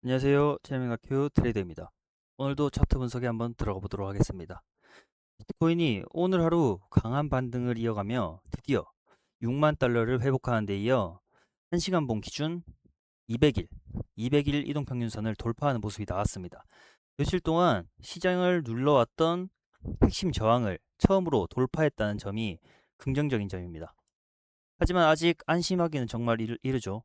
안녕하세요. 최명학교 트레이더입니다. 오늘도 차트 분석에 한번 들어가 보도록 하겠습니다. 비트코인이 오늘 하루 강한 반등을 이어가며 드디어 6만 달러를 회복하는 데 이어 1시간 봉 기준 200일 이동평균선을 돌파하는 모습이 나왔습니다. 며칠 동안 시장을 눌러왔던 핵심 저항을 처음으로 돌파했다는 점이 긍정적인 점입니다. 하지만 아직 안심하기는 정말 이르죠.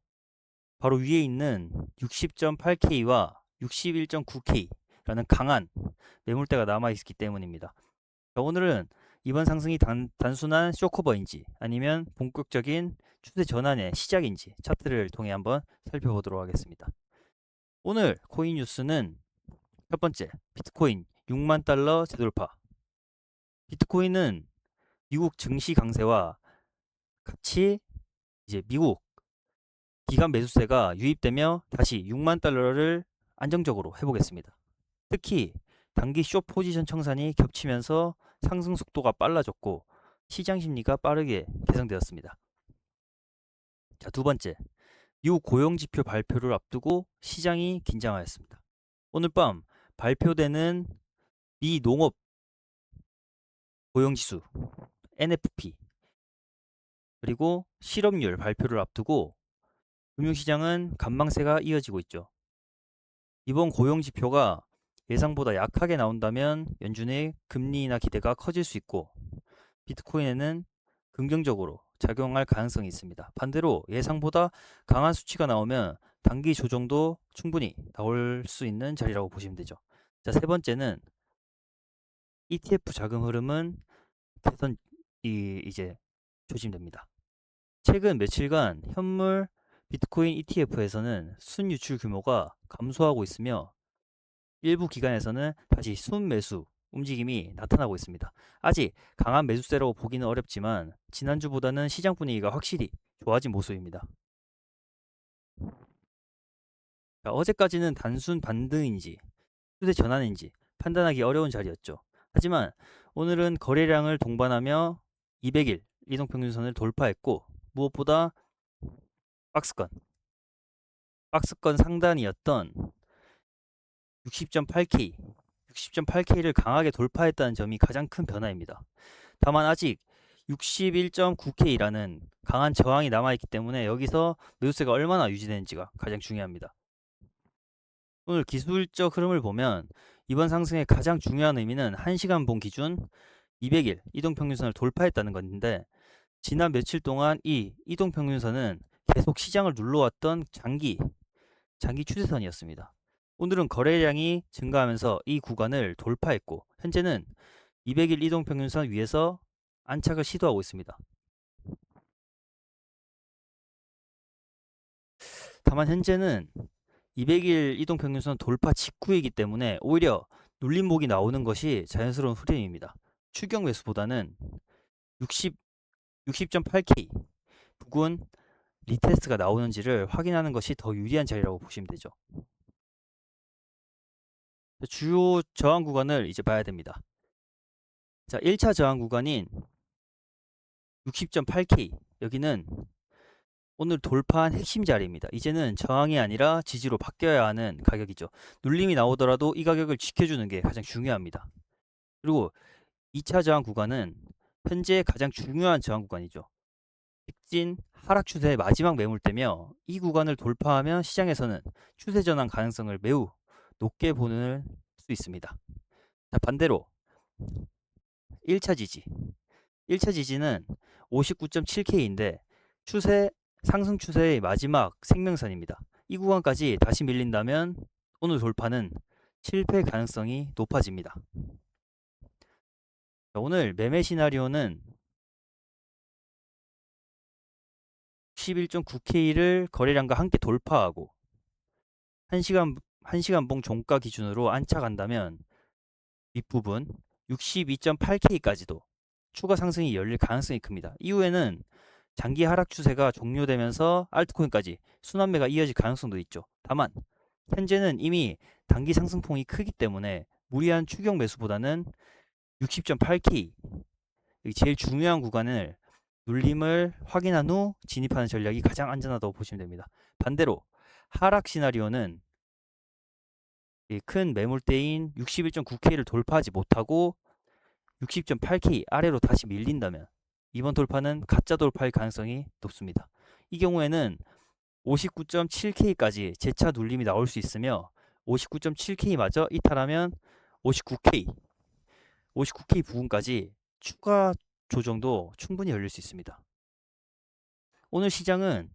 바로 위에 있는 60.8K와 61.9K라는 강한 매물대가 남아있기 때문입니다. 자, 오늘은 이번 상승이 단순한 쇼커버인지 아니면 본격적인 추세 전환의 시작인지 차트를 통해 한번 살펴보도록 하겠습니다. 오늘 코인 뉴스는 첫 번째, 비트코인 6만 달러 재돌파. 비트코인은 미국 증시 강세와 같이 이제 미국 기간 매수세가 유입되며 다시 6만 달러를 안정적으로 해보겠습니다. 특히 단기 숏 포지션 청산이 겹치면서 상승 속도가 빨라졌고 시장 심리가 빠르게 개선되었습니다. 자, 두 번째, 미국 고용지표 발표를 앞두고 시장이 긴장하였습니다. 오늘 밤 발표되는 미 농업 고용지수 NFP 그리고 실업률 발표를 앞두고 금융시장은 간망세가 이어지고 있죠. 이번 고용지표가 예상보다 약하게 나온다면 연준의 금리 인하 기대가 커질 수 있고 비트코인에는 긍정적으로 작용할 가능성이 있습니다. 반대로 예상보다 강한 수치가 나오면 단기 조정도 충분히 나올 수 있는 자리라고 보시면 되죠. 자, 세 번째는 ETF 자금 흐름은 개선이 이제 조짐됩니다. 최근 며칠간 현물 비트코인 ETF에서는 순유출 규모가 감소하고 있으며 일부 기관에서는 다시 순매수 움직임이 나타나고 있습니다. 아직 강한 매수세라고 보기는 어렵지만 지난주보다는 시장 분위기가 확실히 좋아진 모습입니다. 자, 어제까지는 단순 반등인지 추세 전환인지 판단하기 어려운 자리였죠. 하지만 오늘은 거래량을 동반하며 200일 이동평균선을 돌파했고 무엇보다 박스권, 박스권 상단이었던 60.8K, 60.8K를 강하게 돌파했다는 점이 가장 큰 변화입니다. 다만 아직 61.9K라는 강한 저항이 남아있기 때문에 여기서 매수세가 얼마나 유지되는지가 가장 중요합니다. 오늘 기술적 흐름을 보면 이번 상승의 가장 중요한 의미는 1시간 봉 기준 200일 이동평균선을 돌파했다는 건데 지난 며칠 동안 이 이동평균선은 계속 시장을 눌러왔던 장기 추세선이었습니다. 오늘은 거래량이 증가하면서 이 구간을 돌파했고 현재는 200일 이동평균선 위에서 안착을 시도하고 있습니다. 다만 현재는 200일 이동평균선 돌파 직후이기 때문에 오히려 눌림목이 나오는 것이 자연스러운 흐름입니다. 추격 매수보다는 60.8K 부근 리테스트가 나오는지를 확인하는 것이 더 유리한 자리라고 보시면 되죠. 주요 저항 구간을 이제 봐야 됩니다. 자, 1차 저항 구간인 60.8K 여기는 오늘 돌파한 핵심 자리입니다. 이제는 저항이 아니라 지지로 바뀌어야 하는 가격이죠. 눌림이 나오더라도 이 가격을 지켜주는 게 가장 중요합니다. 그리고 2차 저항 구간은 현재 가장 중요한 저항 구간이죠. 직진 하락 추세의 마지막 매물대며 이 구간을 돌파하면 시장에서는 추세 전환 가능성을 매우 높게 보는 수 있습니다. 자, 반대로 1차 지지. 1차 지지는 59.7K인데 상승 추세의 마지막 생명선입니다. 이 구간까지 다시 밀린다면 오늘 돌파는 실패 가능성이 높아집니다. 자, 오늘 매매 시나리오는 61.9K를 거래량과 함께 돌파하고 1시간 봉 종가 기준으로 안착한다면 윗부분 62.8K까지도 추가 상승이 열릴 가능성이 큽니다. 이후에는 장기 하락 추세가 종료되면서 알트코인까지 순환매가 이어질 가능성도 있죠. 다만 현재는 이미 단기 상승폭이 크기 때문에 무리한 추격 매수보다는 60.8K 제일 중요한 구간을 눌림을 확인한 후 진입하는 전략이 가장 안전하다고 보시면 됩니다. 반대로 하락 시나리오는 이 큰 매물대인 61.9K를 돌파하지 못하고 60.8K 아래로 다시 밀린다면 이번 돌파는 가짜 돌파일 가능성이 높습니다. 이 경우에는 59.7K까지 재차 눌림이 나올 수 있으며 59.7K마저 이탈하면 59K 부근까지 추가 조정도 충분히 열릴 수 있습니다. 오늘 시장은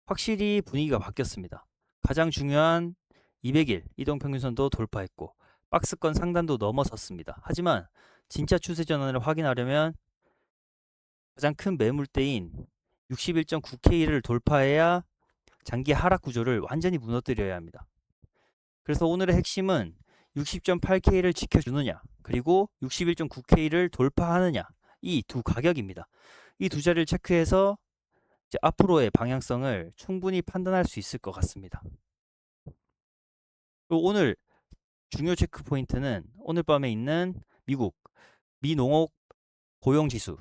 확실히 분위기가 바뀌었습니다. 가장 중요한 200일 이동평균선도 돌파했고 박스권 상단도 넘어섰습니다. 하지만 진짜 추세 전환을 확인하려면 가장 큰 매물대인 61.9K를 돌파해야 장기 하락 구조를 완전히 무너뜨려야 합니다. 그래서 오늘의 핵심은 60.8K를 지켜주느냐 그리고 61.9K를 돌파하느냐 이 두 가격입니다. 이 두 자리를 체크해서 이제 앞으로의 방향성을 충분히 판단할 수 있을 것 같습니다. 그리고 오늘 중요 체크 포인트는 오늘 밤에 있는 미국 미농업 고용지수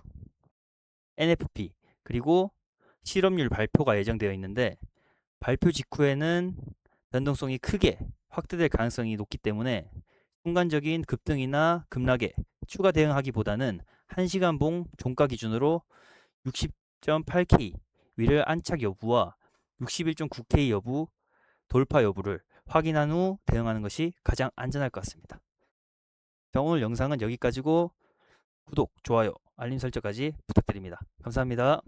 NFP 그리고 실업률 발표가 예정되어 있는데 발표 직후에는 변동성이 크게 확대될 가능성이 높기 때문에 순간적인 급등이나 급락에 추가 대응하기보다는 1시간봉 종가 기준으로 60.8K 위를 안착 여부와 61.9K 여부 돌파 여부를 확인한 후 대응하는 것이 가장 안전할 것 같습니다. 자, 오늘 영상은 여기까지고 구독, 좋아요, 알림 설정까지 부탁드립니다. 감사합니다.